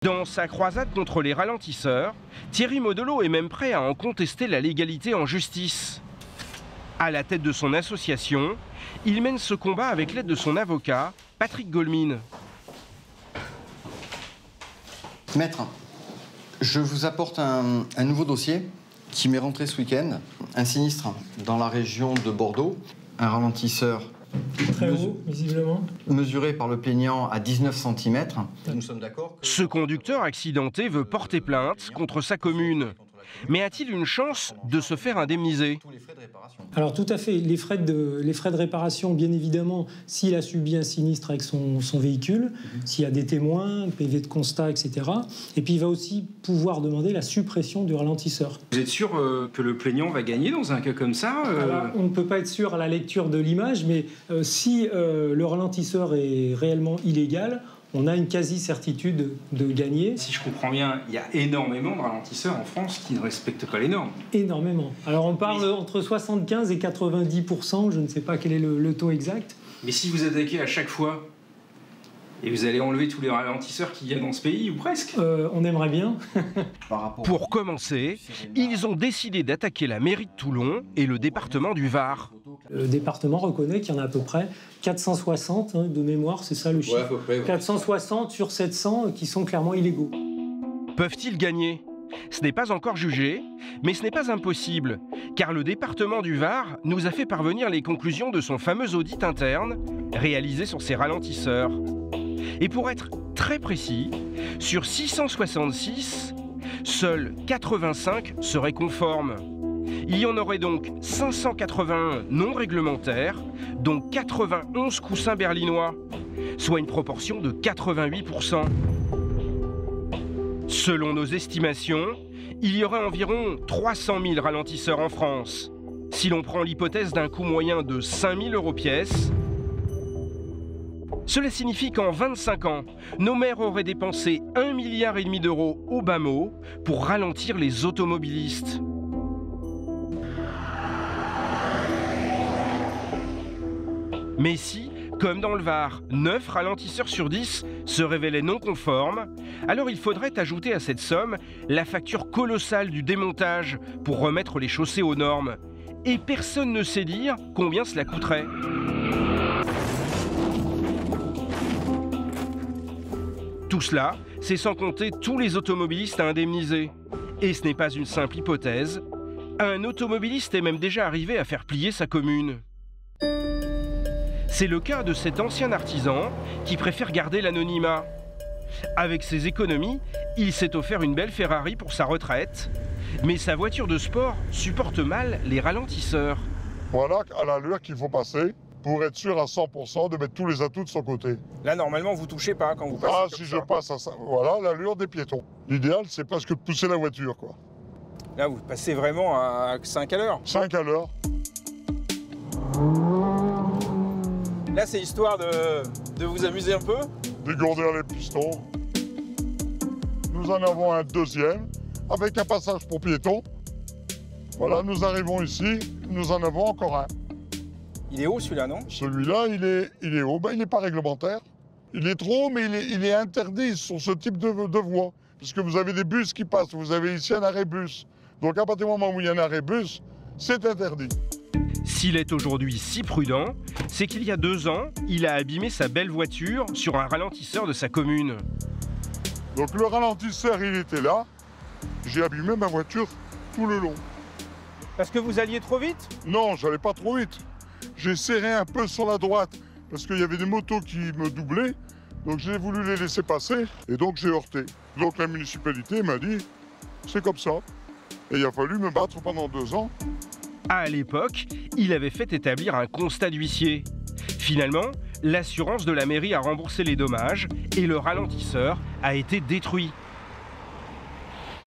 Dans sa croisade contre les ralentisseurs, Thierry Modelot est même prêt à en contester la légalité en justice. À la tête de son association, il mène ce combat avec l'aide de son avocat, Patrick Golmin. Maître, je vous apporte un nouveau dossier qui m'est rentré ce week-end. Un sinistre dans la région de Bordeaux. Un ralentisseur très haut, visiblement. Mesuré par le plaignant à 19 cm. Nous sommes d'accord que... Ce conducteur accidenté veut porter plainte contre sa commune. Mais a-t-il une chance de se faire indemniser? Alors tout à fait, les frais de réparation, bien évidemment, s'il a subi un sinistre avec son véhicule, s'il y a des témoins, PV de constat, etc. Et puis il va aussi pouvoir demander la suppression du ralentisseur. Vous êtes sûr que le plaignant va gagner dans un cas comme ça Alors, on ne peut pas être sûr à la lecture de l'image, mais si le ralentisseur est réellement illégal, on a une quasi-certitude de gagner. Si je comprends bien, il y a énormément de ralentisseurs en France qui ne respectent pas les normes. Énormément. Alors on parle entre 75 et 90%, je ne sais pas quel est le taux exact. Mais si vous attaquez à chaque fois, et vous allez enlever tous les ralentisseurs qu'il y a dans ce pays, ou presque. On aimerait bien. Pour commencer, ils ont décidé d'attaquer la mairie de Toulon et le département du Var. Le département reconnaît qu'il y en a à peu près 460 de mémoire, c'est ça le chiffre, ouais, à peu près, ouais. 460 sur 700 qui sont clairement illégaux. Peuvent-ils gagner? Ce n'est pas encore jugé, mais ce n'est pas impossible, car le département du Var nous a fait parvenir les conclusions de son fameux audit interne réalisé sur ces ralentisseurs. Et pour être très précis, sur 666, seuls 85 seraient conformes. Il y en aurait donc 581 non réglementaires, dont 91 coussins berlinois, soit une proportion de 88%. Selon nos estimations, il y aurait environ 300 000 ralentisseurs en France. Si l'on prend l'hypothèse d'un coût moyen de 5 000 € pièce, cela signifie qu'en 25 ans, nos maires auraient dépensé 1,5 milliard d'euros au bas mot pour ralentir les automobilistes. Mais si, comme dans le Var, 9 ralentisseurs sur 10 se révélaient non conformes, alors il faudrait ajouter à cette somme la facture colossale du démontage pour remettre les chaussées aux normes. Et personne ne sait dire combien cela coûterait. Tout cela, c'est sans compter tous les automobilistes à indemniser. Et ce n'est pas une simple hypothèse. Un automobiliste est même déjà arrivé à faire plier sa commune. C'est le cas de cet ancien artisan qui préfère garder l'anonymat. Avec ses économies, il s'est offert une belle Ferrari pour sa retraite, mais sa voiture de sport supporte mal les ralentisseurs. Voilà à l'allure qu'il faut passer pour être sûr à 100% de mettre tous les atouts de son côté. Là, normalement, vous touchez pas quand vous passez. Ah, si je passe à ça, voilà l'allure des piétons. L'idéal, c'est presque de pousser la voiture, quoi. Là, vous passez vraiment à 5 à l'heure. 5 à l'heure. Là, c'est histoire de vous amuser un peu. Dégourdir les pistons. Nous en avons un deuxième, avec un passage pour piétons. Voilà, nous arrivons ici, nous en avons encore un. Il est haut celui-là, non? Celui-là, il est haut. Ben, il n'est pas réglementaire. Il est trop haut, mais il est interdit sur ce type de voie. Puisque vous avez des bus qui passent. Vous avez ici un arrêt bus. Donc à partir du moment où il y a un arrêt bus, c'est interdit. S'il est aujourd'hui si prudent, c'est qu'il y a 2 ans, il a abîmé sa belle voiture sur un ralentisseur de sa commune. Donc le ralentisseur, il était là. J'ai abîmé ma voiture tout le long. Parce que vous alliez trop vite? Non, j'allais pas trop vite. J'ai serré un peu sur la droite parce qu'il y avait des motos qui me doublaient. Donc j'ai voulu les laisser passer et donc j'ai heurté. Donc la municipalité m'a dit, c'est comme ça. Et il a fallu me battre pendant 2 ans. À l'époque, il avait fait établir un constat d'huissier. Finalement, l'assurance de la mairie a remboursé les dommages et le ralentisseur a été détruit.